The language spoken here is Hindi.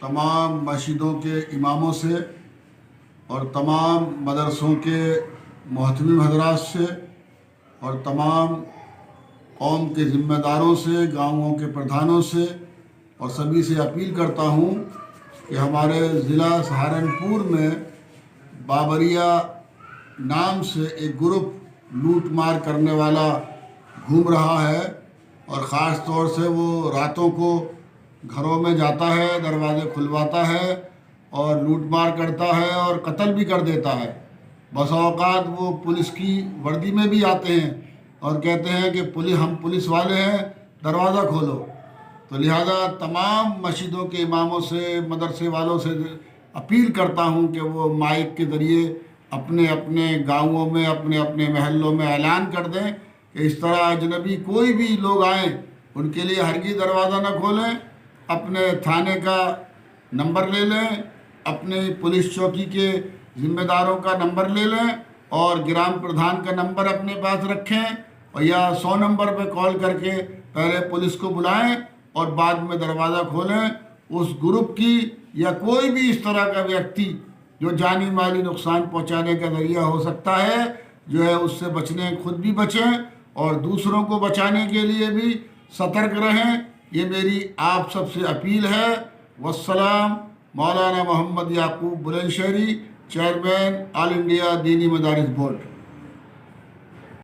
तमाम मस्जिदों के इमामों से और तमाम मदरसों के मोहतमिम हजरात से और तमाम कौम के ज़िम्मेदारों से, गाँवों के प्रधानों से और सभी से अपील करता हूँ कि हमारे ज़िला सहारनपुर में बाबरिया नाम से एक ग्रुप लूट मार करने वाला घूम रहा है और ख़ास तौर से वो रातों को घरों में जाता है, दरवाजे खुलवाता है और लूट मार करता है और कत्ल भी कर देता है। बस औकात वो पुलिस की वर्दी में भी आते हैं और कहते हैं कि हम पुलिस वाले हैं, दरवाज़ा खोलो। तो लिहाजा तमाम मस्जिदों के इमामों से, मदरसे वालों से अपील करता हूं कि वो माइक के ज़रिए अपने अपने गांवों में, अपने अपने महल्लों में ऐलान कर दें कि इस तरह अजनबी कोई भी लोग आएँ उनके लिए हरगिज़ दरवाज़ा न खोलें। अपने थाने का नंबर ले लें, अपने पुलिस चौकी के ज़िम्मेदारों का नंबर ले लें और ग्राम प्रधान का नंबर अपने पास रखें और या 100 नंबर पर कॉल करके पहले पुलिस को बुलाएं और बाद में दरवाज़ा खोलें। उस ग्रुप की या कोई भी इस तरह का व्यक्ति जो जानी माली नुकसान पहुंचाने का ज़रिया हो सकता है, जो है उससे बचने, खुद भी बचें और दूसरों को बचाने के लिए भी सतर्क रहें। ये मेरी आप सबसे अपील है। वस्सलाम। मौलाना मोहम्मद याकूब बुलंदशहरी, चेयरमैन ऑल इंडिया दीनी मदारिस बोर्ड।